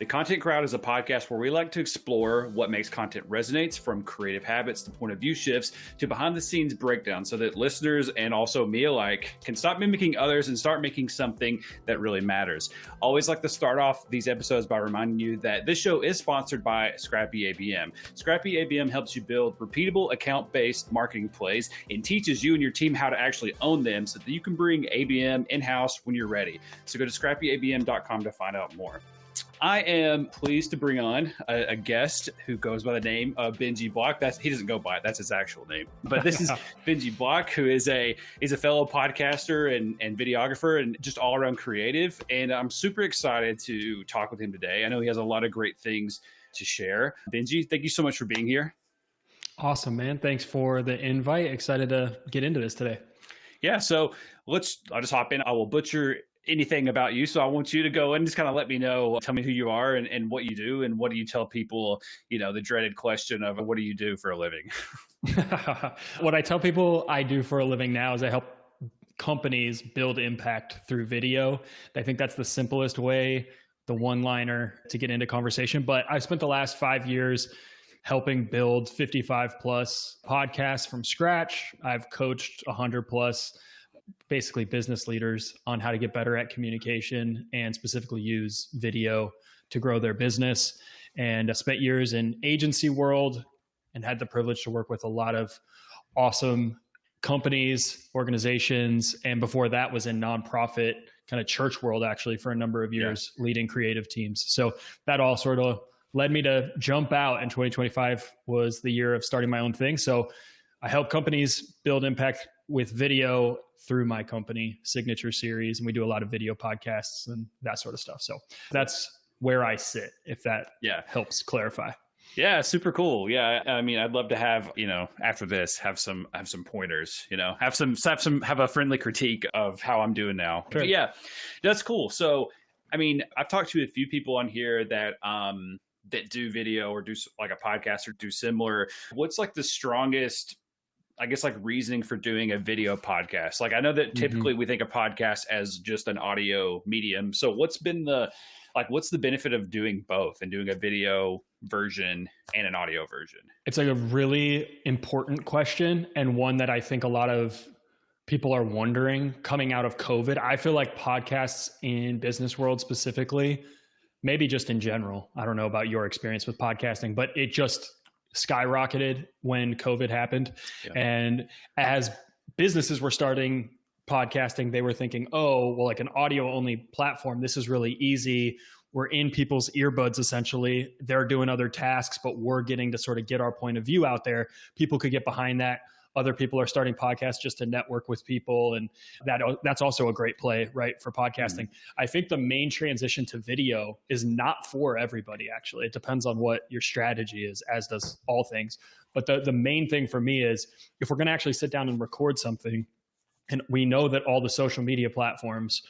The Content Crowd is a podcast where we like to explore what makes content resonates, from creative habits to point of view shifts to behind the scenes breakdown, so that listeners and also me alike can stop mimicking others and start making something that really matters. Always like to start off these episodes by reminding you that this show is sponsored by Scrappy ABM. Scrappy ABM helps you build repeatable account-based marketing plays and teaches you and your team how to actually own them so that you can bring ABM in-house when you're ready. So go to scrappyabm.com to find out more. I am pleased to bring on a guest who goes by the name of Benji Block. He doesn't go by it. That's his actual name. But this is Benji Block, who is he's a fellow podcaster and videographer and just all around creative. And I'm super excited to talk with him today. I know he has a lot of great things to share. Benji, thank you so much for being here. Awesome, man. Thanks for the invite. Excited to get into this today. Yeah. So I'll just hop in. I will butcher anything about you. So I want you to go and just kind of let me know, tell me who you are and what you do, and what do you tell people, the dreaded question of what do you do for a living? What I tell people I do for a living now is I help companies build impact through video. I think that's the simplest way, the one-liner to get into conversation. But I spent the last 5 years helping build 55 plus podcasts from scratch. I've coached 100 plus basically business leaders on how to get better at communication and specifically use video to grow their business. And I spent years in agency world and had the privilege to work with a lot of awesome companies, organizations. And before that was in nonprofit kind of church world, actually, for a number of years, leading creative teams. So that all sort of led me to jump out, and 2025 was the year of starting my own thing. So I help companies build impact with video through my company, Signature Series, and we do a lot of video podcasts and that sort of stuff. So that's where I sit, if that helps clarify. Yeah, super cool. Yeah, I mean, I'd love to have, after this, have some pointers, have a friendly critique of how I'm doing now. Sure. But yeah, that's cool. So, I mean, I've talked to a few people on here that do video or do like a podcast or do similar. What's like the strongest, I guess, like reasoning for doing a video podcast? Like, I know that typically we think of podcasts as just an audio medium. So what's the benefit of doing both and doing a video version and an audio version? It's like a really important question, and one that I think a lot of people are wondering coming out of COVID. I feel like podcasts in business world specifically, maybe just in general, I don't know about your experience with podcasting, but it just skyrocketed when COVID happened. Yeah. And as businesses were starting podcasting, they were thinking, oh, well, like an audio only platform, this is really easy. We're in people's earbuds, essentially. They're doing other tasks, but we're getting to sort of get our point of view out there. People could get behind that. Other people are starting podcasts just to network with people. And that's also a great play, right, for podcasting. I think the main transition to video is not for everybody, actually. It depends on what your strategy is, as does all things. But the main thing for me is, if we're going to actually sit down and record something, and we know that all the social media platforms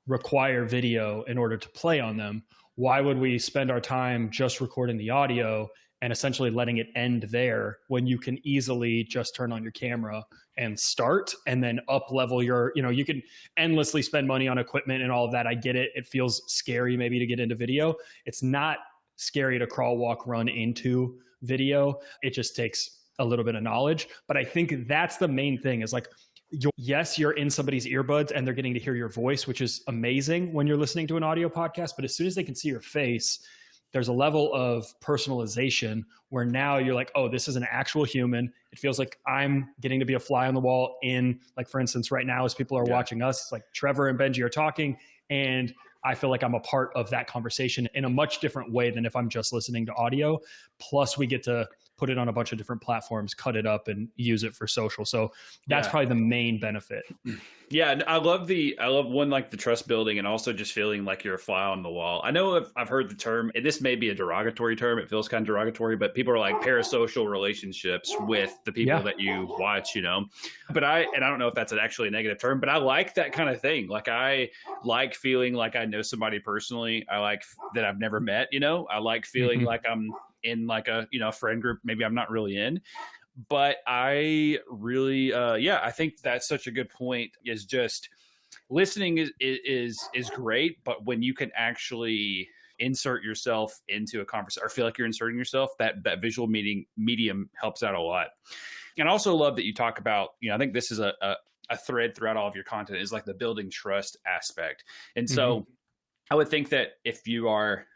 require video in order to play on them, why would we spend our time just recording the audio and essentially letting it end there when you can easily just turn on your camera and start, and then up level you can endlessly spend money on equipment and all of that. I get it. It feels scary maybe to get into video. It's not scary to crawl, walk, run into video. It just takes a little bit of knowledge. But I think that's the main thing, is like, yes, you're in somebody's earbuds and they're getting to hear your voice, which is amazing when you're listening to an audio podcast. But as soon as they can see your face, there's a level of personalization where now you're like, oh, this is an actual human. It feels like I'm getting to be a fly on the wall in, like, for instance, right now, as people are watching us, it's like Trevor and Benji are talking, and I feel like I'm a part of that conversation in a much different way than if I'm just listening to audio. Plus, we get to put it on a bunch of different platforms, cut it up, and use it for social. So that's probably the main benefit. Yeah, I love one, like the trust building, and also just feeling like you're a fly on the wall. I know I've heard the term, and this may be a derogatory term. It feels kind of derogatory, but people are like parasocial relationships with the people that you watch, But I don't know if that's actually a negative term, but I like that kind of thing. Like, I like feeling like I know somebody personally. I like that I've never met, I like feeling like I'm in like a, friend group maybe I'm not really in. But I really, I think that's such a good point, is just listening is great. But when you can actually insert yourself into a conversation or feel like you're inserting yourself, that visual medium helps out a lot. And I also love that you talk about, I think this is a thread throughout all of your content, is like the building trust aspect. And so I would think that if you're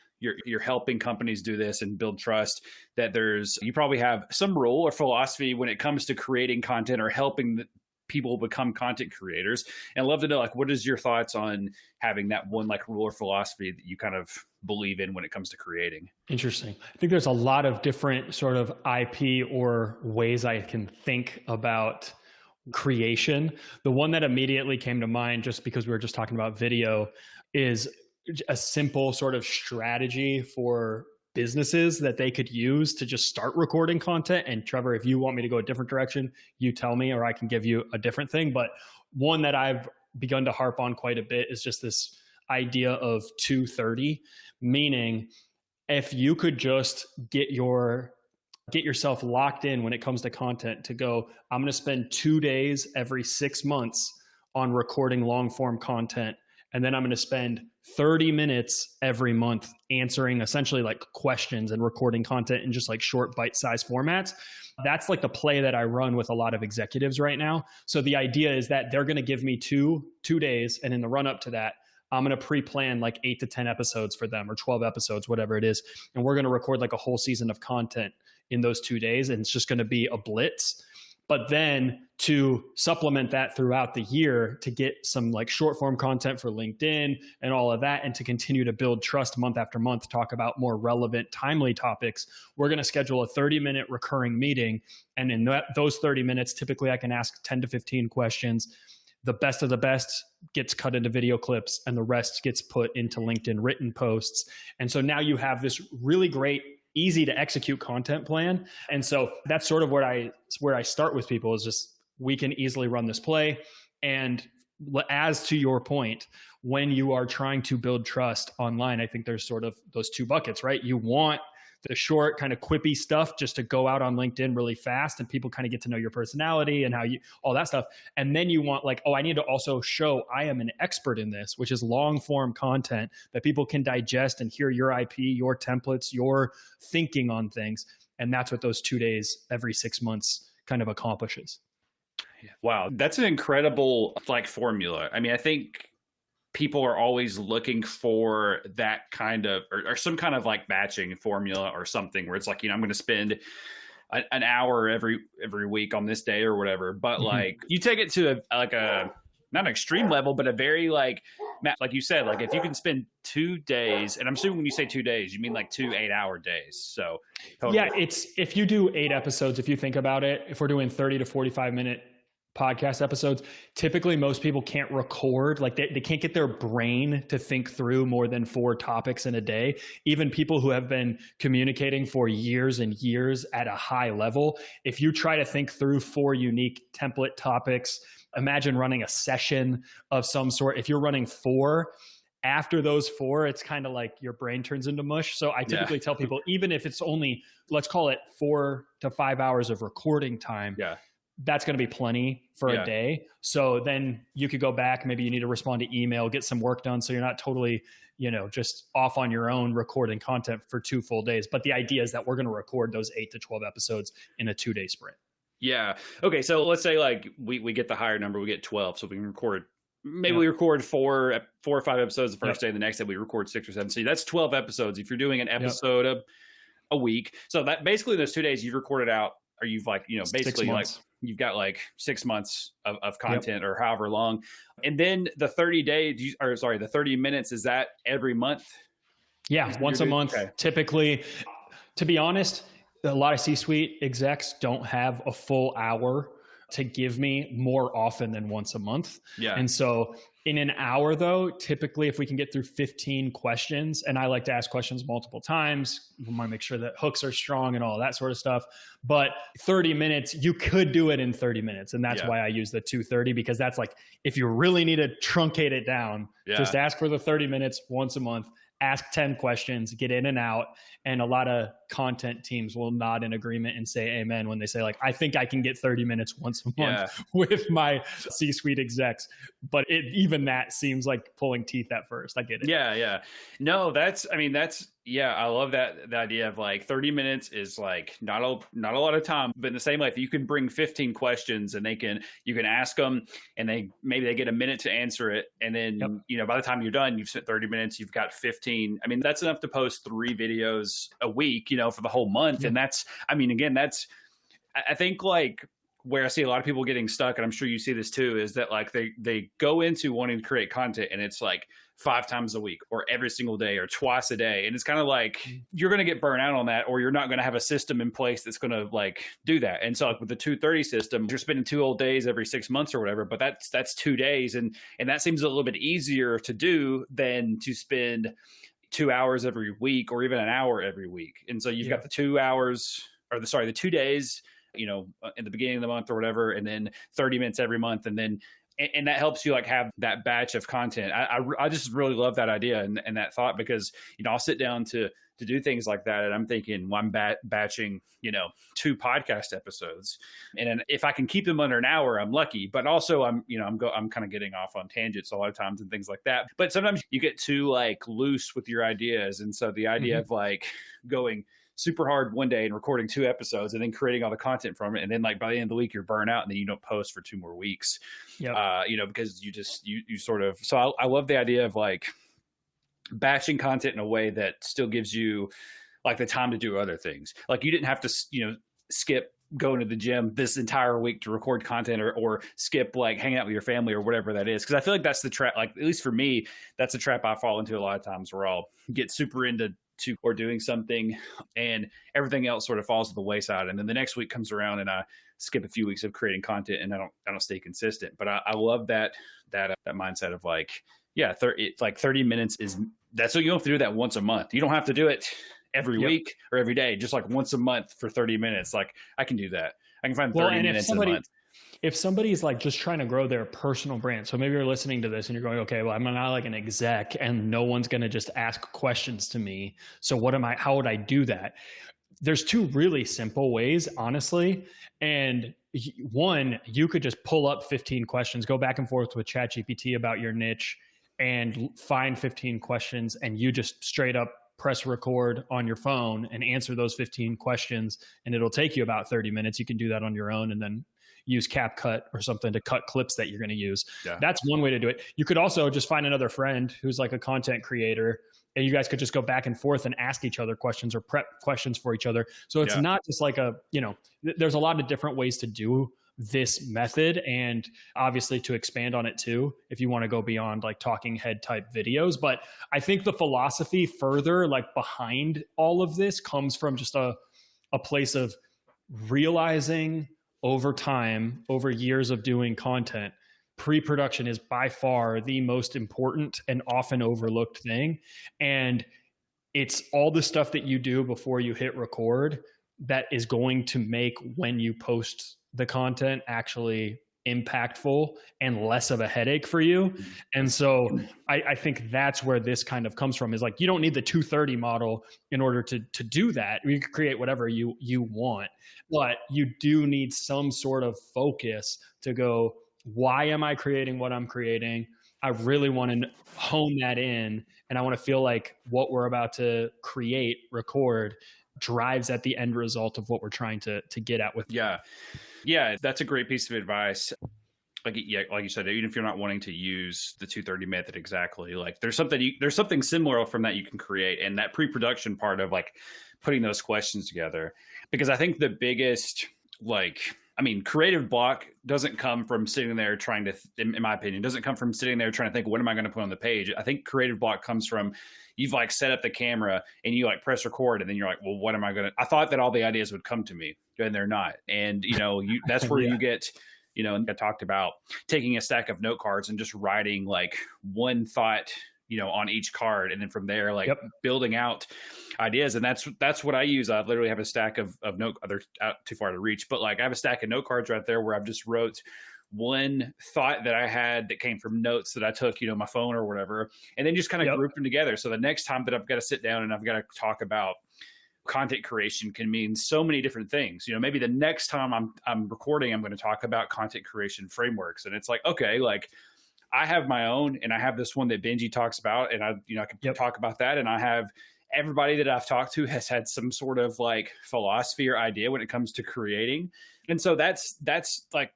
helping companies do this and build trust, that you probably have some rule or philosophy when it comes to creating content or helping people become content creators. And I'd love to know, like, what is your thoughts on having that one like rule or philosophy that you kind of believe in when it comes to creating? Interesting. I think there's a lot of different sort of IP or ways I can think about creation. The one that immediately came to mind, just because we were just talking about video, is a simple sort of strategy for businesses that they could use to just start recording content. And Trevor, if you want me to go a different direction, you tell me, or I can give you a different thing. But one that I've begun to harp on quite a bit is just this idea of 230, meaning if you could just get yourself locked in when it comes to content to go, I'm going to spend 2 days every 6 months on recording long form content. And then I'm going to spend 30 minutes every month answering essentially like questions and recording content in just like short bite-sized formats. That's like the play that I run with a lot of executives right now. So the idea is that they're going to give me two days. And in the run up to that, I'm going to pre-plan like 8 to 10 episodes for them, or 12 episodes, whatever it is. And we're going to record like a whole season of content in those 2 days. And it's just going to be a blitz. But then to supplement that throughout the year, to get some like short form content for LinkedIn and all of that, and to continue to build trust month after month, talk about more relevant, timely topics, we're going to schedule a 30-minute recurring meeting. And in those 30 minutes, typically I can ask 10 to 15 questions. The best of the best gets cut into video clips, and the rest gets put into LinkedIn written posts. And so now you have this really great, easy to execute content plan. And so that's sort of where I start with people, is just, we can easily run this play. And as to your point, when you are trying to build trust online, I think there's sort of those two buckets, right? You want the short kind of quippy stuff just to go out on LinkedIn really fast and people kind of get to know your personality and how you, all that stuff. And then you want like, oh, I need to also show I am an expert in this, which is long form content that people can digest and hear your IP, your templates, your thinking on things. And that's what those 2 days every 6 months kind of accomplishes. Wow. That's an incredible like formula. I mean, I think people are always looking for that kind of, or some kind of like batching formula or something where it's like, I'm going to spend an hour every week on this day or whatever. But like you take it to a not an extreme level, but a very like you said, like if you can spend 2 days, and I'm assuming when you say 2 days, you mean like 2 8-hour days. So totally. Yeah, it's, if you do 8 episodes, if you think about it, if we're doing 30 to 45 minute podcast episodes, typically most people can't record, like they can't get their brain to think through more than 4 topics in a day. Even people who have been communicating for years and years at a high level, if you try to think through 4 unique template topics, imagine running a session of some sort. If you're running 4, after those 4, it's kind of like your brain turns into mush. So I typically tell people, even if it's only, let's call it 4 to 5 hours of recording time, that's going to be plenty for a day. So then you could go back, maybe you need to respond to email, get some work done. So you're not totally, just off on your own recording content for 2 full days. But the idea is that we're going to record those 8 to 12 episodes in a 2-day sprint. Yeah. Okay. So let's say like we get the higher number, we get 12. So we can record, maybe we record 4 or 5 episodes the first day. The next day we record 6 or 7. So that's 12 episodes. If you're doing an episode a week. So that basically those 2 days you've recorded out, or you've like, basically like you've got like 6 months of content or however long. And then the 30 days, the 30 minutes, is that every month? Yeah. Once a month, typically. To be honest, a lot of C-suite execs don't have a full hour to give me more often than once a month. Yeah. And so in an hour though, typically if we can get through 15 questions, and I like to ask questions multiple times, we want to make sure that hooks are strong and all that sort of stuff. But 30 minutes, you could do it in 30 minutes. And that's why I use the 230, because that's like, if you really need to truncate it down, just ask for the 30 minutes once a month. ask 10 questions, get in and out. And a lot of content teams will nod in agreement and say amen when they say, like, I think I can get 30 minutes once a month with my C-suite execs. But even that seems like pulling teeth at first. I get it. Yeah. No, I love that, the idea of like 30 minutes is like not a lot of time, but in the same way, if you can bring 15 questions and you can ask them and maybe they get a minute to answer it. And then, by the time you're done, you've spent 30 minutes, you've got 15. I mean, that's enough to post 3 videos a week, for the whole month. And I think like where I see a lot of people getting stuck, and I'm sure you see this too, is that like they go into wanting to create content and it's like 5 times a week or every single day or twice a day. And it's kind of like, you're going to get burnt out on that, or you're not going to have a system in place that's going to like do that. And so like with the 230 system, you're spending 2 whole days every 6 months or whatever, but that's 2 days. And that seems a little bit easier to do than to spend 2 hours every week or even an hour every week. And so you've got the 2 hours the 2 days, in the beginning of the month or whatever, and then 30 minutes every month. And that helps you like have that batch of content. I just really love that idea and that thought, because, I'll sit down to do things like that. And I'm thinking, well, I'm batching, 2 podcast episodes. And then if I can keep them under an hour, I'm lucky, but also I'm kind of getting off on tangents a lot of times and things like that. But sometimes you get too like loose with your ideas. And so the idea of like going super hard one day and recording 2 episodes and then creating all the content from it. And then like by the end of the week, you're burnt out and then you don't post for 2 more weeks, because you sort of, so I love the idea of like batching content in a way that still gives you like the time to do other things. Like you didn't have to, skip going to the gym this entire week to record content or skip like hanging out with your family or whatever that is. Cause I feel like that's the trap. Like, at least for me, that's a trap I fall into a lot of times, where I'll get super into or doing something and everything else sort of falls to the wayside. And then the next week comes around and I skip a few weeks of creating content and I don't stay consistent. But I love that mindset of like, it's like 30 minutes that's what you don't have to do that once a month. You don't have to do it every week or every day, just like once a month for 30 minutes. Like I can do that. I can find 30 minutes a month. If somebody's like just trying to grow their personal brand, so maybe you're listening to this and you're going, okay, well, I'm not like an exec and no one's going to just ask questions to me. So how would I do that? There's 2 really simple ways, honestly. And one, you could just pull up 15 questions, go back and forth with ChatGPT about your niche and find 15 questions. And you just straight up press record on your phone and answer those 15 questions. And it'll take you about 30 minutes. You can do that on your own and then use CapCut or something to cut clips that you're going to use. Yeah. That's one way to do it. You could also just find another friend who's like a content creator and you guys could just go back and forth and ask each other questions or prep questions for each other. So it's not just like there's a lot of different ways to do this method. And obviously to expand on it too, if you want to go beyond like talking head type videos. But I think the philosophy further like behind all of this comes from just a place of realizing over time, over years of doing content, pre-production is by far the most important and often overlooked thing. And it's all the stuff that you do before you hit record that is going to make when you post the content actually impactful and less of a headache for you. And so I think that's where this kind of comes from, is like, you don't need the 230 model in order to do that. You can create whatever you want, but you do need some sort of focus to go, why am I creating what I'm creating? I really want to hone that in. And I want to feel like what we're about to record drives at the end result of what we're trying to get at with. Yeah, that's a great piece of advice. Like you said, even if you're not wanting to use the 230 method exactly, like there's something similar from that you can create, and that pre-production part of like putting those questions together. Because I think the biggest creative block doesn't come from sitting there trying to, in my opinion, doesn't come from sitting there trying to think, what am I going to put on the page? I think creative block comes from you've like set up the camera and you like press record and then you're like, well, what am I going to, I thought that all the ideas would come to me and they're not. And, that's where you get, and I talked about taking a stack of note cards and just writing like one thought, on each card. And then from there, building out ideas. And that's what I use. I literally have a stack of note, they're out too far to reach, but like I have a stack of note cards right there where I've just wrote one thought that I had that came from notes that I took, my phone or whatever, and then just kind of group them together. So the next time that I've got to sit down and I've got to talk about content creation can mean so many different things. Maybe the next time I'm recording, I'm going to talk about content creation frameworks. And it's like, okay, like I have my own, and I have this one that Benji talks about, and I can talk about that. And I have everybody that I've talked to has had some sort of like philosophy or idea when it comes to creating. And so that's like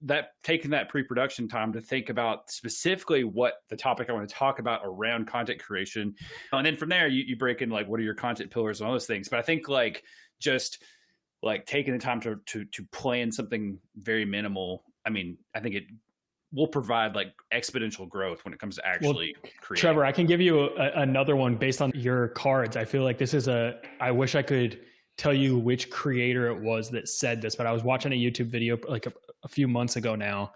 that, taking that pre-production time to think about specifically what the topic I want to talk about around content creation. And then from there, you break in like, what are your content pillars and all those things. But I think like just like taking the time to plan something very minimal. I mean, I think it will provide like exponential growth when it comes to actually creating. Trevor, I can give you another one based on your cards. I feel like this is I wish I could tell you which creator it was that said this, but I was watching a YouTube video like a few months ago now,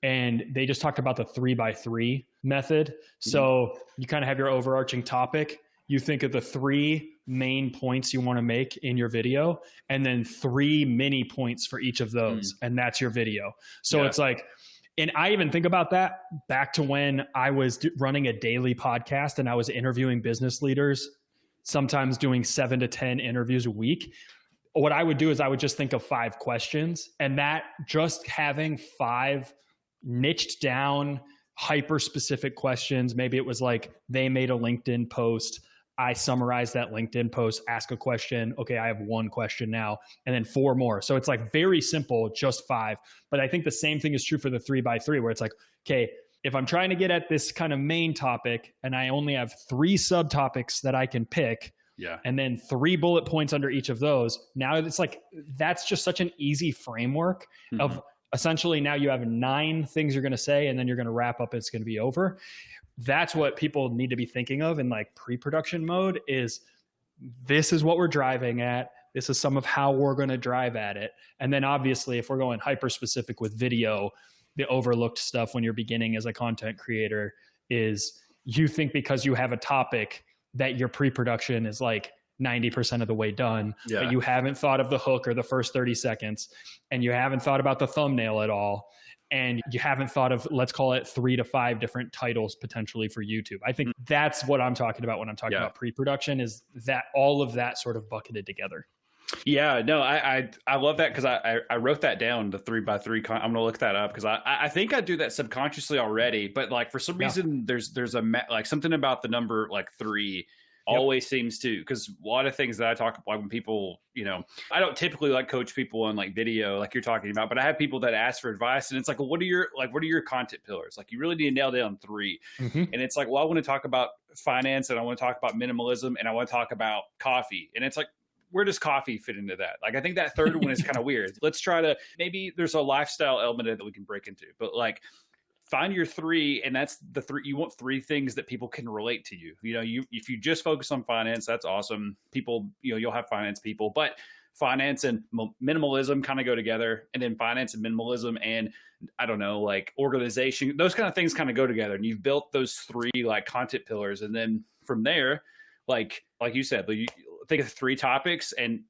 and they just talked about the 3x3 method. So you kind of have your overarching topic. You think of the 3 main points you want to make in your video, and then 3 mini points for each of those. And that's your video. So it's like, and I even think about that back to when I was running a daily podcast and I was interviewing business leaders, sometimes doing 7 to 10 interviews a week. What I would do is I would just think of 5 questions, and that just having 5 niched down, hyper specific questions. Maybe it was like they made a LinkedIn post. I summarized that LinkedIn post, ask a question. Okay, I have 1 question now, and then 4 more. So it's like very simple, just 5. But I think the same thing is true for the 3x3, where it's like, okay, if I'm trying to get at this kind of main topic and I only have 3 subtopics that I can pick, and then 3 bullet points under each of those, now it's like, that's just such an easy framework of essentially now you have 9 things you're going to say, and then you're going to wrap up. It's going to be over. That's what people need to be thinking of in like pre-production mode is, this is what we're driving at. This is some of how we're going to drive at it. And then obviously if we're going hyper specific with video, the overlooked stuff when you're beginning as a content creator is you think because you have a topic that your pre-production is like 90% of the way done, but you haven't thought of the hook or the first 30 seconds, and you haven't thought about the thumbnail at all. And you haven't thought of, let's call it 3 to 5 different titles potentially for YouTube. I think that's what I'm talking about when I'm talking about pre-production, is that all of that sort of bucketed together. Yeah, no, I love that, because I wrote that down, the 3x3. I'm going to look that up, because I think I do that subconsciously already, but like for some reason there's like something about the number like 3 always seems to, because a lot of things that I talk about when people, I don't typically like coach people on like video like you're talking about, but I have people that ask for advice, and it's like, well, what are your content pillars? Like, you really need to nail down 3. And it's like, well, I want to talk about finance, and I want to talk about minimalism, and I want to talk about coffee. And it's like, where does coffee fit into that? Like, I think that third one is kind of weird. Let's try to, maybe there's a lifestyle element that we can break into, but like, find your 3, and that's the 3. You want 3 things that people can relate to you. If you just focus on finance, that's awesome. People, you'll have finance people, but finance and minimalism kind of go together. And then finance and minimalism and, I don't know, like organization, those kind of things kind of go together. And you've built those 3 like content pillars. And then from there, like you said, you think of 3 topics, and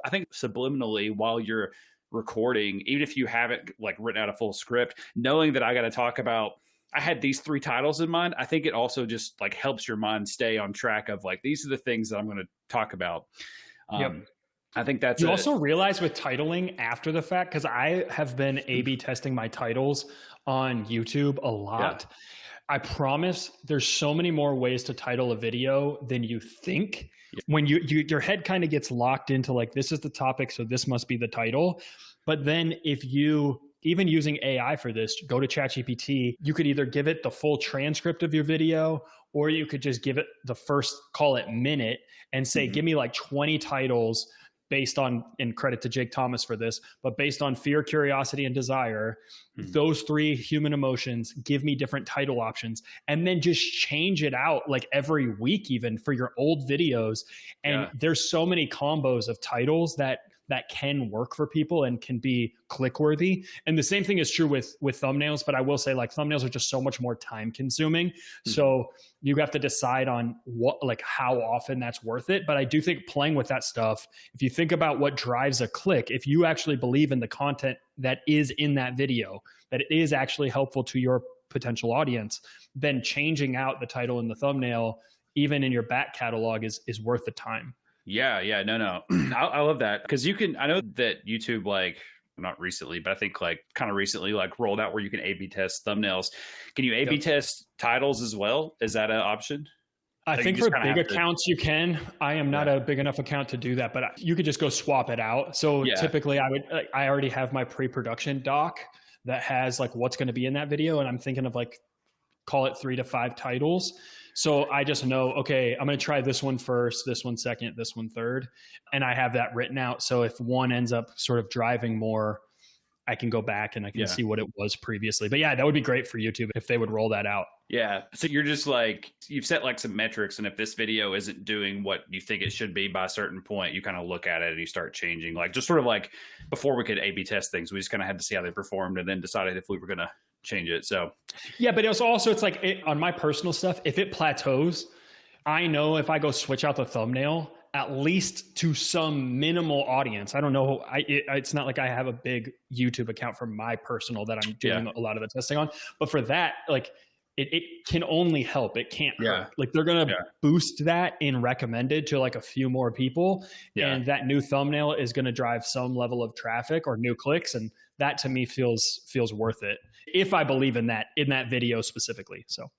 I think subliminally while you're recording, even if you haven't like written out a full script, knowing that I got to talk about, I had these 3 titles in mind, I think it also just like helps your mind stay on track of like, these are the things that I'm going to talk about. I think that's, you also realize with titling after the fact, because I have been A/B testing my titles on YouTube a lot. I promise there's so many more ways to title a video than you think. When your head kind of gets locked into like, this is the topic, so this must be the title. But then if you, even using AI for this, go to ChatGPT, you could either give it the full transcript of your video, or you could just give it the first, call it minute, and say, give me like 20 titles based on, and credit to Jake Thomas for this, but based on fear, curiosity, and desire, those 3 human emotions, give me different title options, and then just change it out like every week, even for your old videos. And there's so many combos of titles that that can work for people and can be click worthy. And the same thing is true with thumbnails, but I will say like thumbnails are just so much more time consuming. Mm-hmm. So you have to decide on what, like how often that's worth it. But I do think playing with that stuff, if you think about what drives a click, if you actually believe in the content that is in that video, that it is actually helpful to your potential audience, then changing out the title and the thumbnail, even in your back catalog, is worth the time. Yeah. No. I love that. Because I know that YouTube, like, not recently, but I think like kind of recently, like rolled out where you can A/B test thumbnails. Can you A/B test titles as well? Is that an option? I think for big accounts you can. I am not a big enough account to do that, but you could just go swap it out. So typically I already have my pre-production doc that has like what's going to be in that video. And I'm thinking of like, call it 3 to 5 titles. So I just know, okay, I'm going to try this one first, this one second, this one third. And I have that written out. So if one ends up sort of driving more, I can go back and I can see what it was previously. But yeah, that would be great for YouTube if they would roll that out. Yeah. So you're just like, you've set like some metrics, and if this video isn't doing what you think it should be by a certain point, you kind of look at it and you start changing. Like just sort of like before we could A/B test things, we just kind of had to see how they performed and then decided if we were going to change it. So yeah, but it's like on my personal stuff, if it plateaus, I know if I go switch out the thumbnail, at least to some minimal audience. I don't know. It's not like I have a big YouTube account for my personal that I'm doing a lot of the testing on, but for that, like it can only help. It can't hurt. Like they're going to boost that in recommended to like a few more people. And that new thumbnail is going to drive some level of traffic or new clicks. And that to me feels worth it if I believe in that video specifically. So.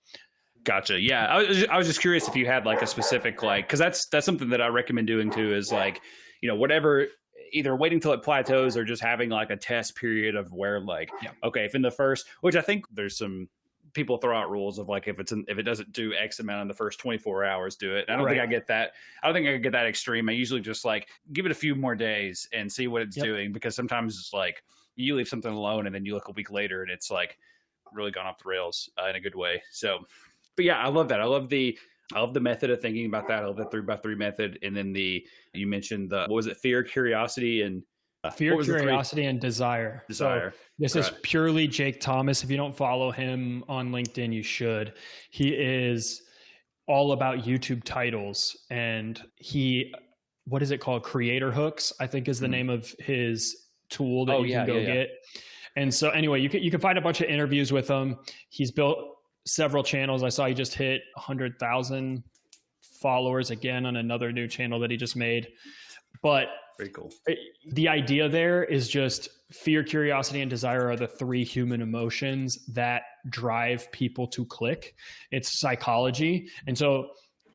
Gotcha. Yeah. I was just curious if you had like a specific, like, cause that's something that I recommend doing too, is like, whatever, either waiting till it plateaus or just having like a test period of where like, okay, if in the first, which I think there's some people throw out rules of like, if it doesn't do X amount in the first 24 hours, do it. I don't think I get that. I don't think I could get that extreme. I usually just like give it a few more days and see what it's doing, because sometimes it's like you leave something alone and then you look a week later and it's like really gone off the rails in a good way. So, but yeah, I love that. I love the method of thinking about that. I love the 3x3 method. And then you mentioned what was it? Fear, curiosity, and curiosity, and desire. So this is purely Jake Thomas. If you don't follow him on LinkedIn, you should. He is all about YouTube titles, and what is it called? Creator Hooks, I think is the name of his tool that you can go get. And so anyway, you can find a bunch of interviews with him. He's built several channels. I saw he just hit 100,000 followers again on another new channel that he just made. But very cool. The idea there is just fear, curiosity, and desire are the 3 human emotions that drive people to click. It's psychology. And so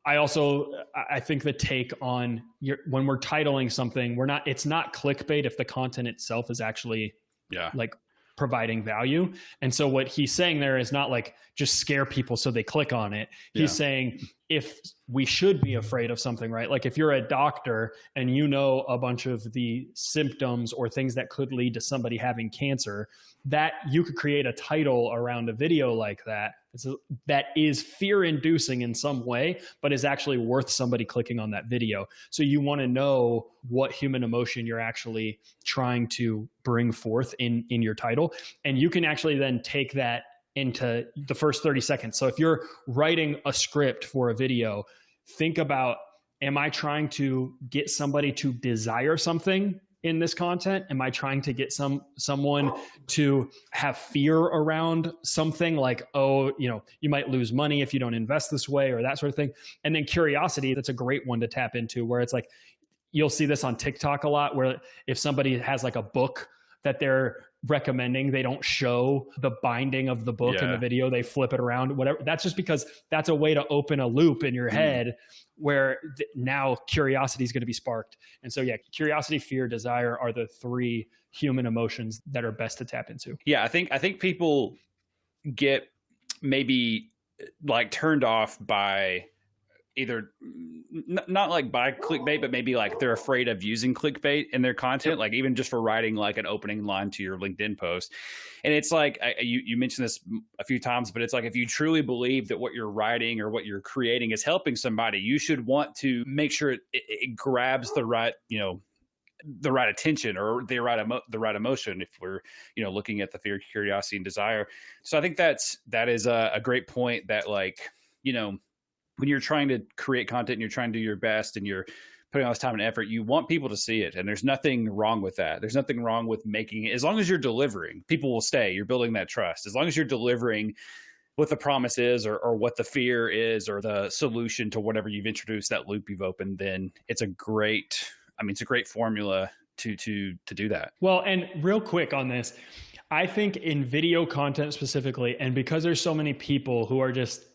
I think the take on when we're titling something, it's not clickbait if the content itself is actually like providing value. And so what he's saying there is not like just scare people so they click on it. He's saying if we should be afraid of something, right? Like if you're a doctor and you know a bunch of the symptoms or things that could lead to somebody having cancer, that you could create a title around a video like that that is fear-inducing in some way, but is actually worth somebody clicking on that video. So you want to know what human emotion you're actually trying to bring forth in your title. And you can actually then take that into the first 30 seconds. So if you're writing a script for a video, think about, am I trying to get somebody to desire something in this content? Am I trying to get someone to have fear around something like, you might lose money if you don't invest this way, or that sort of thing? And then curiosity, that's a great one to tap into, where it's like, you'll see this on TikTok a lot, where if somebody has like a book that they're recommending, they don't show the binding of the book in the video, they flip it around, whatever. That's just because that's a way to open a loop in your head where now curiosity is going to be sparked. And so curiosity, fear, desire are the 3 human emotions that are best to tap into. Yeah, I think people get maybe like turned off by either not like by clickbait, but maybe like they're afraid of using clickbait in their content, like even just for writing like an opening line to your LinkedIn post. And it's like, you mentioned this a few times, but it's like, if you truly believe that what you're writing or what you're creating is helping somebody, you should want to make sure it grabs the right, the right attention or the right emotion if we're, you know, looking at the fear, curiosity, and desire. So I think that is a great point that, like, you know, when you're trying to create content and you're trying to do your best and you're putting all this time and effort, you want people to see it. And there's nothing wrong with that. There's nothing wrong with making it. As long as you're delivering, people will stay. You're building that trust. As long as you're delivering what the promise is or what the fear is or the solution to whatever you've introduced, that loop you've opened, then it's a great formula to do that. Well, and real quick on this, I think in video content specifically, and because there's so many people who are just,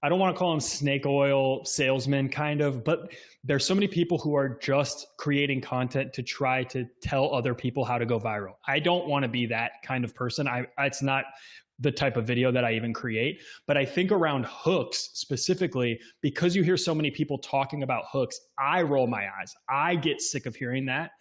I don't want to call them snake oil salesmen kind of, but there's so many people who are just creating content to try to tell other people how to go viral. I don't want to be that kind of person. It's not the type of video that I even create, but I think around hooks specifically, because you hear so many people talking about hooks, I roll my eyes. I get sick of hearing that.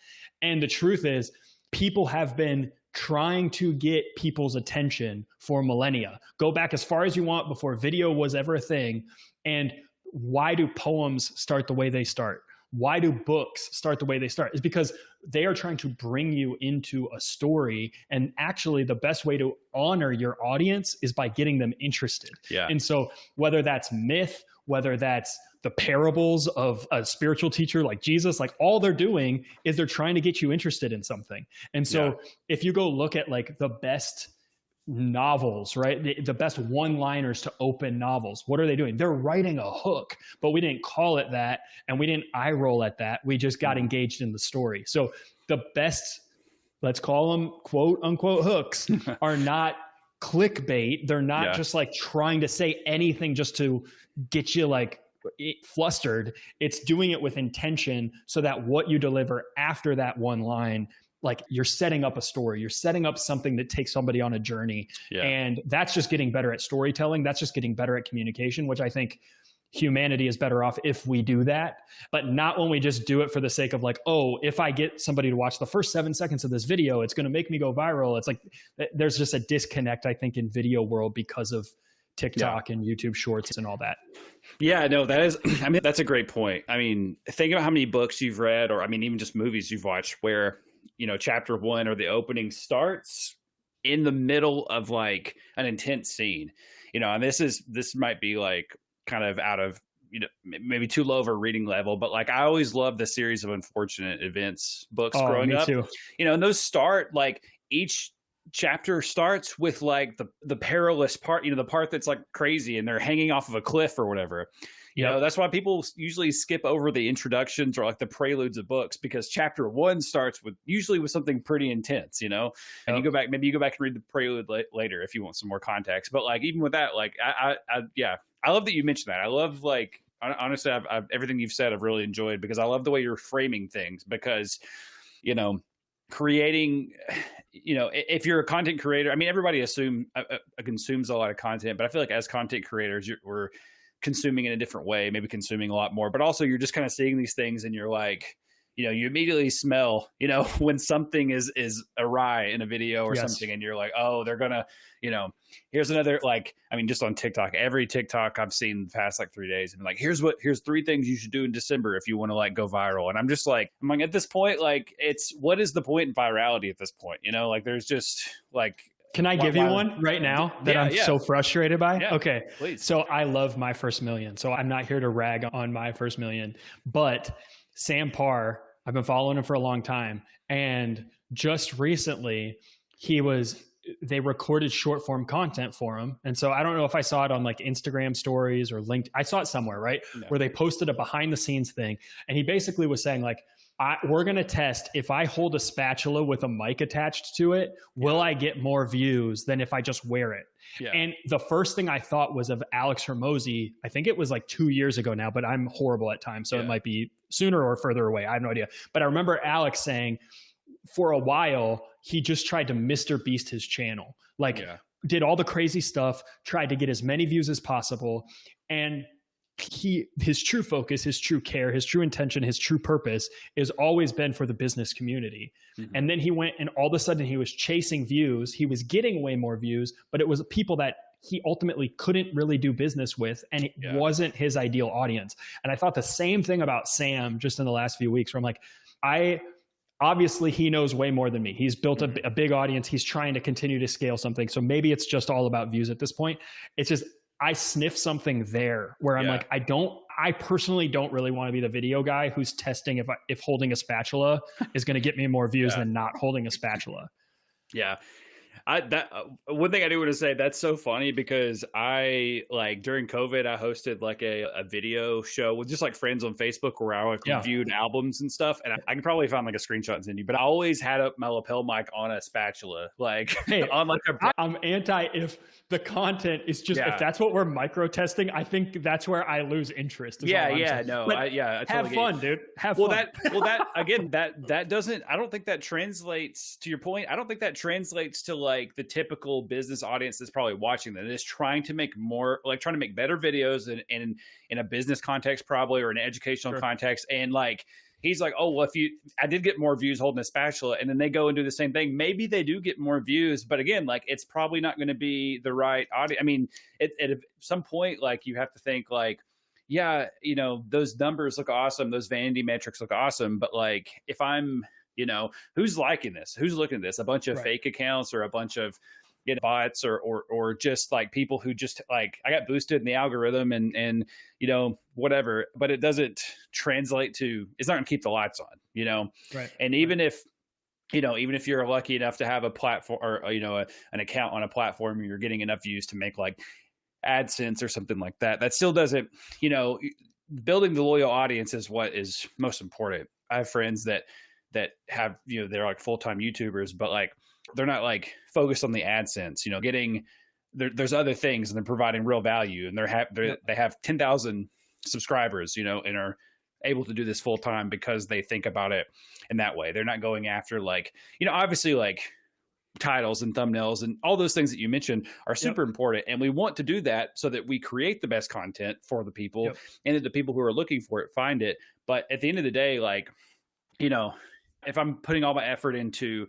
And the truth is, people have been trying to get people's attention for millennia. Go back as far as you want before video was ever a thing. And why do poems start the way they start? Why do books start the way they start? Is because they are trying to bring you into a story. And actually the best way to honor your audience is by getting them interested. Yeah. And so whether that's myth, whether that's the parables of a spiritual teacher like Jesus, like all they're doing is they're trying to get you interested in something. And so if you go look at like the best novels, right? The best one-liners to open novels, what are they doing? They're writing a hook, but we didn't call it that. And we didn't eye roll at that. We just got engaged in the story. So the best, let's call them quote unquote hooks are not clickbait. They're not just like trying to say anything just to get you like flustered. It's doing it with intention so that what you deliver after that one line, like you're setting up a story, you're setting up something that takes somebody on a journey. Yeah. And that's just getting better at storytelling. That's just getting better at communication, which I think humanity is better off if we do that, but not when we just do it for the sake of like, oh, if I get somebody to watch the first 7 seconds of this video, it's going to make me go viral. It's like, there's just a disconnect, I think, in video world because of TikTok and YouTube shorts and all that. Yeah, no, that is, I mean, that's a great point. I mean, think about how many books you've read, or I mean, even just movies you've watched where, you know, chapter 1 or the opening starts in the middle of like an intense scene, you know, and this might be like kind of out of, you know, maybe too low of a reading level, but like I always loved the series of Unfortunate Events books growing up, too. You know, and those start like each chapter starts with like the perilous part, you know, the part that's like crazy and they're hanging off of a cliff or whatever. You know, that's why people usually skip over the introductions or like the preludes of books, because chapter 1 starts usually with something pretty intense, you know, and you go back and read the prelude later if you want some more context. But like, even with that, like, I love that you mentioned that. I love, like, honestly, I've everything you've said, I've really enjoyed, because I love the way you're framing things, because, you know, creating, you know, if you're a content creator, I mean, everybody consumes a lot of content, but I feel like as content creators, we're consuming in a different way, maybe consuming a lot more, but also you're just kind of seeing these things and you're like, you know, you immediately smell, you know, when something is awry in a video or something, and you're like, oh, they're gonna, you know, here's another, like, I mean, just on TikTok, every TikTok I've seen the past like 3 days, and like, here's 3 things you should do in December if you want to like go viral. And I'm like, at this point, like, what is the point in virality at this point? You know, like, there's just like, can I give you one right now that I'm so frustrated by? Yeah, okay. Please. So I love My First Million. So I'm not here to rag on My First Million, but Sam Parr, I've been following him for a long time. And just recently they recorded short form content for him. And so I don't know if I saw it on like Instagram stories or LinkedIn. I saw it somewhere, right? No. Where they posted a behind the scenes thing. And he basically was saying like, we're going to test if I hold a spatula with a mic attached to it, will I get more views than if I just wear it? Yeah. And the first thing I thought was of Alex Hormozy. I think it was like 2 years ago now, but I'm horrible at time. So it might be sooner or further away. I have no idea. But I remember Alex saying for a while, he just tried to Mr. Beast his channel. Like did all the crazy stuff, tried to get as many views as possible. And his true focus, his true care, his true intention, his true purpose has always been for the business community. Mm-hmm. And then he went and all of a sudden he was chasing views. He was getting way more views, but it was people that he ultimately couldn't really do business with. And it wasn't his ideal audience. And I thought the same thing about Sam just in the last few weeks, where I'm like, obviously he knows way more than me. He's built a big audience. He's trying to continue to scale something. So maybe it's just all about views at this point. It's just, I sniff something there where I'm like, I personally don't really want to be the video guy who's testing if holding a spatula is going to get me more views than not holding a spatula. Yeah. One thing I do want to say, that's so funny because I like during COVID, I hosted like a video show with just like friends on Facebook where I like reviewed albums and stuff. And I can probably find like a screenshot and send you, but I always had up my lapel mic on a spatula, like on like I'm anti if the content is just, if that's what we're micro testing, I think that's where I lose interest. I totally have fun, dude. Have fun. That again, that doesn't, I don't think that translates to your point. I don't think that translates to like the typical business audience that's probably watching that is trying to make better videos in a business context, probably, or an educational context. And like, he's like, oh, well, I did get more views holding a spatula, and then they go and do the same thing. Maybe they do get more views, but again, like, it's probably not going to be the right audience. I mean, at some point, like, you have to think like, yeah, you know, those numbers look awesome. Those vanity metrics look awesome. But like, if I'm, you know, who's liking this? Who's looking at this? A bunch of fake accounts or a bunch of bots or just like people who just like, I got boosted in the algorithm and, you know, whatever, but it doesn't translate to, it's not going to keep the lights on, you know? Right. And even if, you know, even if you're lucky enough to have a platform or, you know, an account on a platform and you're getting enough views to make like AdSense or something like that, that still doesn't, you know, building the loyal audience is what is most important. I have friends that have, you know, they're like full-time YouTubers, but like, they're not like focused on the AdSense, you know, there's other things and they're providing real value and they have 10,000 subscribers, you know, and are able to do this full time because they think about it in that way. They're not going after like, you know, obviously like titles and thumbnails and all those things that you mentioned are super important. And we want to do that so that we create the best content for the people and that the people who are looking for it find it. But at the end of the day, like, you know, if I'm putting all my effort into,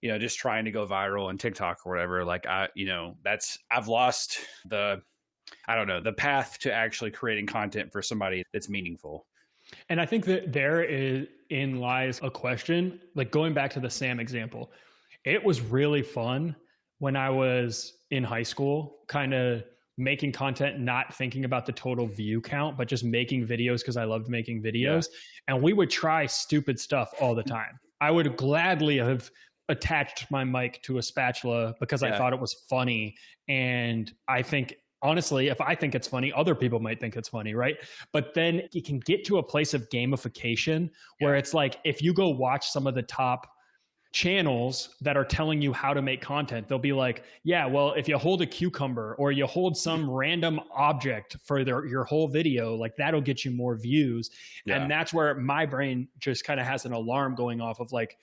you know, just trying to go viral on TikTok or whatever, like I've lost the path to actually creating content for somebody that's meaningful. And I think that therein lies a question, like going back to the Sam example, it was really fun when I was in high school, kind of making content, not thinking about the total view count, but just making videos because I loved making videos. Yeah. And we would try stupid stuff all the time. I would gladly have attached my mic to a spatula because I thought it was funny. And I think, honestly, if I think it's funny, other people might think it's funny, right? But then you can get to a place of gamification where it's like, if you go watch some of the top channels that are telling you how to make content, they'll be like, yeah, well, if you hold a cucumber or you hold some random object for your whole video, like that'll get you more views. Yeah. And that's where my brain just kind of has an alarm going off of like,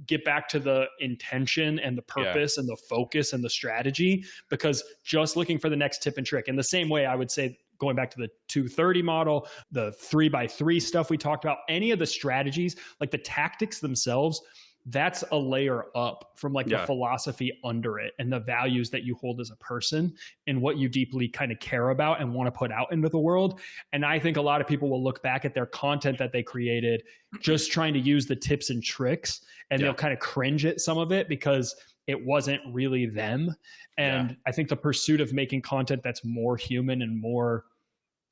get back to the intention and the purpose and the focus and the strategy, because just looking for the next tip and trick. In the same way, I would say, going back to the 230 model, the 3x3 stuff we talked about, any of the strategies, like the tactics themselves, that's a layer up from like the philosophy under it and the values that you hold as a person and what you deeply kind of care about and want to put out into the world. And I think a lot of people will look back at their content that they created just trying to use the tips and tricks, and they'll kind of cringe at some of it because it wasn't really them. And I think the pursuit of making content that's more human and more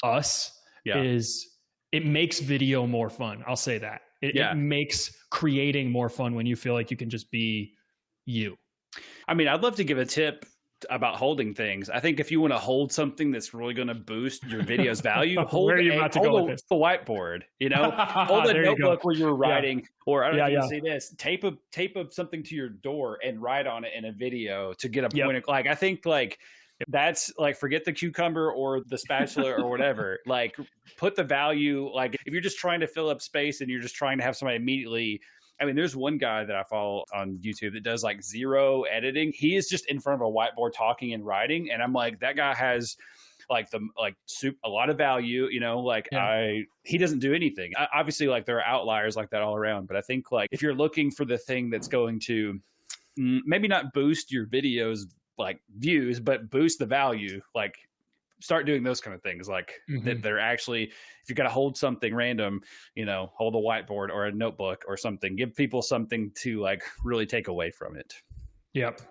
us it makes video more fun. I'll say that. It makes creating more fun when you feel like you can just be you. I mean, I'd love to give a tip about holding things. I think if you want to hold something that's really going to boost your video's value, hold a whiteboard, you know, hold a notebook where you're writing, or I don't know if you can see this, tape up something to your door and write on it in a video to get a point of, like, I think like, that's like, forget the cucumber or the spatula or whatever, like put the value, like if you're just trying to fill up space and you're just trying to have somebody immediately. I mean, there's one guy that I follow on YouTube that does like zero editing. He is just in front of a whiteboard talking and writing. And I'm like, that guy has a lot of value, you know, like he doesn't do anything. Obviously, like there are outliers like that all around. But I think like if you're looking for the thing that's going to maybe not boost your videos like views, but boost the value, like start doing those kind of things, like that they're actually, if you got to hold something random, hold a whiteboard or a notebook or something, give people something to like really take away from it. Yep.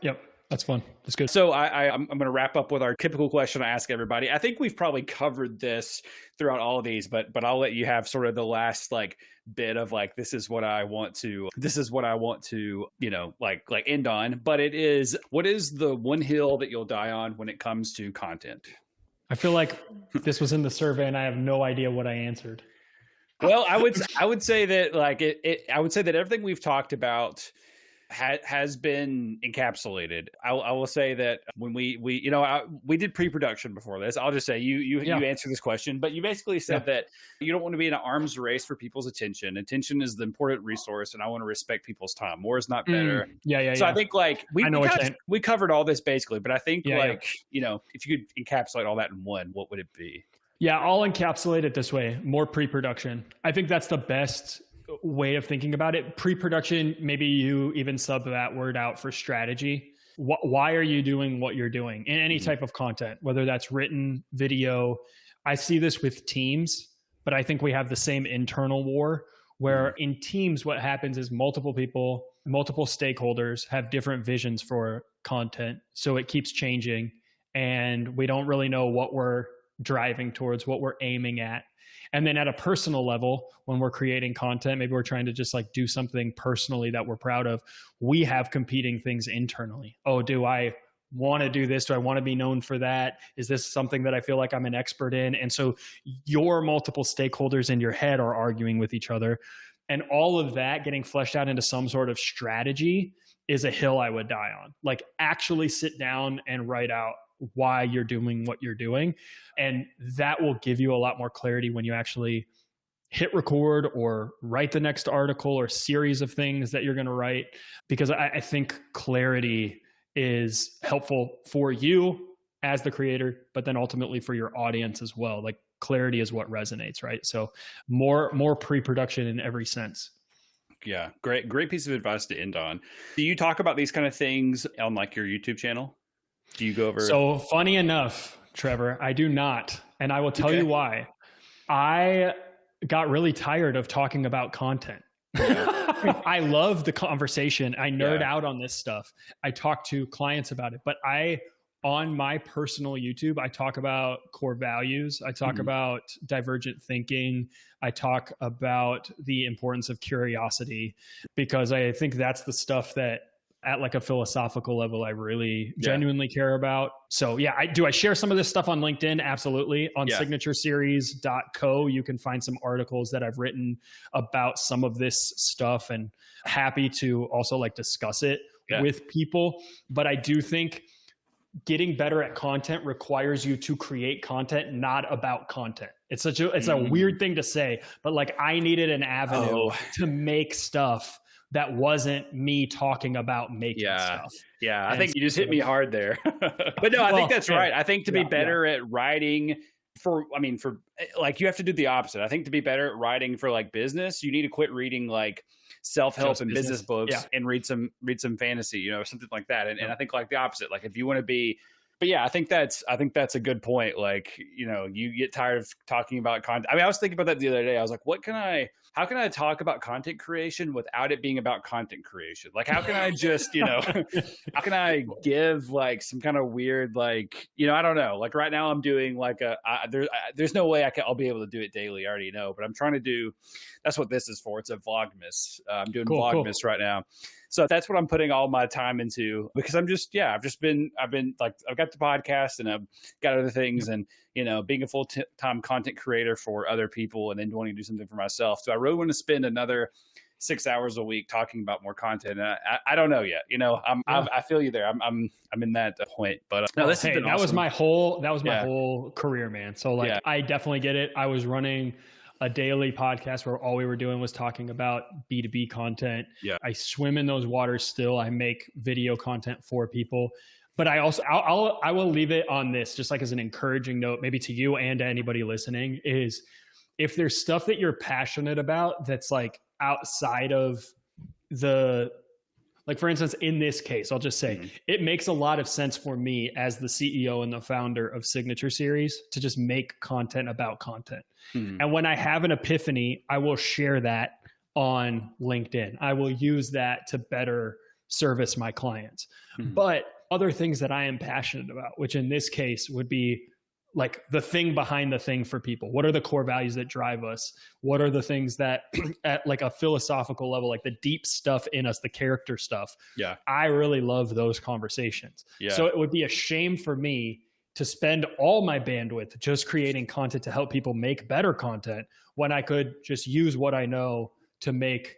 That's fun. That's good. So I'm going to wrap up with our typical question I ask everybody. I think we've probably covered this throughout all of these, but I'll let you have sort of the last like bit of like, this is what I want to, like end on. But it is, what is the one hill that you'll die on when it comes to content? I feel like this was in the survey and I have no idea what I answered. Well, I would say that like I would say that everything we've talked about has been encapsulated. I will say that when we did pre-production before this, I'll just say you answered this question, but you basically said that you don't want to be in an arms race for people's attention. Attention is the important resource, and I want to respect people's time. More is not better. So I think like we covered all this basically, but I think if you could encapsulate all that in one, what would it be? Yeah, I'll encapsulate it this way: more pre-production. I think that's the best way of thinking about it. Pre-production, maybe you even sub that word out for strategy. Why are you doing what you're doing in any type of content, whether that's written, video? I see this with teams, but I think we have the same internal war where in teams, what happens is multiple people, multiple stakeholders have different visions for content. So it keeps changing and we don't really know what we're driving towards, what we're aiming at. And then at a personal level, when we're creating content, maybe we're trying to just like do something personally that we're proud of. We have competing things internally. Oh, do I want to do this? Do I want to be known for that? Is this something that I feel like I'm an expert in? And so your multiple stakeholders in your head are arguing with each other. And all of that getting fleshed out into some sort of strategy is a hill I would die on. Like actually sit down and write out why you're doing what you're doing. And that will give you a lot more clarity when you actually hit record or write the next article or series of things that you're going to write. Because I think clarity is helpful for you as the creator, but then ultimately for your audience as well. Like clarity is what resonates, right? So more pre-production in every sense. Yeah. Great piece of advice to end on. Do you talk about these kind of things on like your YouTube channel? Do you go over? So funny enough, Trevor, I do not. And I will tell you why. I got really tired of talking about content. I love the conversation. I nerd out on this stuff. I talk to clients about it, but on my personal YouTube, I talk about core values. I talk about divergent thinking. I talk about the importance of curiosity, because I think that's the stuff that at like a philosophical level, I really genuinely care about. So I share some of this stuff on LinkedIn. Absolutely. On signatureseries.co, you can find some articles that I've written about some of this stuff, and happy to also like discuss it with people. But I do think getting better at content requires you to create content, not about content. It's a weird thing to say, but like I needed an avenue to make stuff that wasn't me talking about making stuff. Yeah, I think you just hit me hard there. But no, I think that's right. I think to be better at writing for like, you have to do the opposite. I think to be better at writing for like business, you need to quit reading like self-help and business books and read some fantasy, or something like that. And I think like the opposite, like if you want to be, but I think that's a good point. Like, you get tired of talking about content. I mean, I was thinking about that the other day. I was like, how can I talk about content creation without it being about content creation? Like, how can I just, how can I give like some kind of weird, like, I don't know. Like right now I'm doing like there's no way I'll be able to do it daily. I already know, but I'm trying to do, that's what this is for. It's a Vlogmas. I'm doing Vlogmas right now. So that's what I'm putting all my time into, because I've been like, I've got the podcast and I've got other things, and, being a full-time content creator for other people and then wanting to do something for myself. So I really want to spend another 6 hours a week talking about more content. And I don't know yet, I feel you there. I'm in that point, but no, this has been awesome. That was my whole career, man. So like, I definitely get it. I was running a daily podcast where all we were doing was talking about B2B content. Yeah. I swim in those waters still. I make video content for people, but I also, I will leave it on this, just like as an encouraging note, maybe to you and to anybody listening, is if there's stuff that you're passionate about, that's like outside of the Like for instance, in this case, I'll just say it makes a lot of sense for me as the CEO and the founder of Signature Series to just make content about content. And when I have an epiphany, I will share that on LinkedIn. I will use that to better service my clients. But other things that I am passionate about, which in this case would be like the thing behind the thing for people. What are the core values that drive us? What are the things that at like a philosophical level, like the deep stuff in us, the character stuff. Yeah. I really love those conversations. Yeah. So it would be a shame for me to spend all my bandwidth just creating content to help people make better content when I could just use what I know to make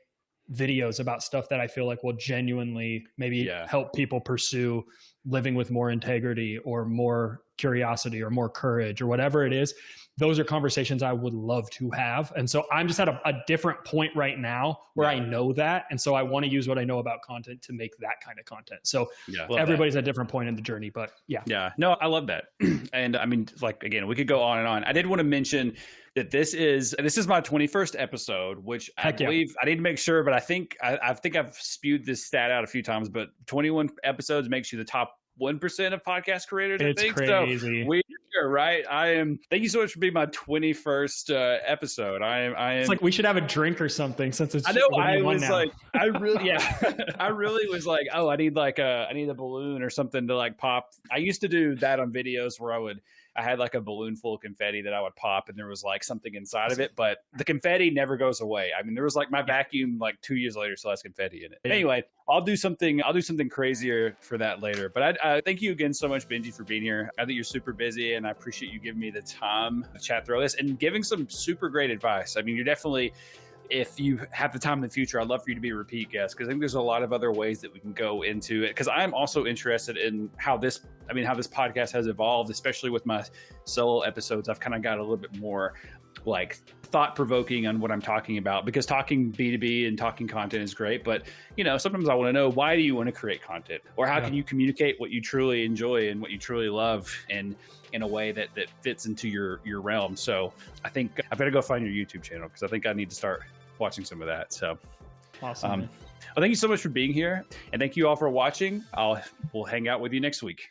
videos about stuff that I feel like will genuinely maybe help people pursue living with more integrity or more curiosity or more courage or whatever it is. Those are conversations I would love to have. And so I'm just at a different point right now where I know that. And so I want to use what I know about content to make that kind of content. So everybody's at a different point in the journey, but Yeah. No, I love that. And I mean, like, again, we could go on and on. I did want to mention that this is my 21st episode, which I believe I need to make sure, but I think I've spewed this stat out a few times, but 21 episodes makes you the top 1% of podcast creators. It's I think crazy. So we're right. Thank you so much for being my 21st episode. I am. It's like we should have a drink or something since it's. I know. I was now. Like, I really, I really was like, oh, I need a balloon or something to like pop. I used to do that on videos where I had like a balloon full of confetti that I would pop and there was like something inside of it, but the confetti never goes away. I mean, there was like my vacuum like 2 years later still has confetti in it. Anyway, I'll do something crazier for that later. But I thank you again so much, Benji, for being here. I think you're super busy and I appreciate you giving me the time to chat through this and giving some super great advice. I mean, you're definitely, if you have the time in the future, I'd love for you to be a repeat guest because I think there's a lot of other ways that we can go into it. Because I'm also interested in how this podcast has evolved, especially with my solo episodes. I've kind of got a little bit more like thought-provoking on what I'm talking about because talking B2B and talking content is great. But, you know, sometimes I want to know, why do you want to create content? Or how can you communicate what you truly enjoy and what you truly love and in a way that fits into your realm? So I think I've got to go find your YouTube channel because I think I need to start watching some of that. So awesome. Well, thank you so much for being here. And thank you all for watching. We'll hang out with you next week.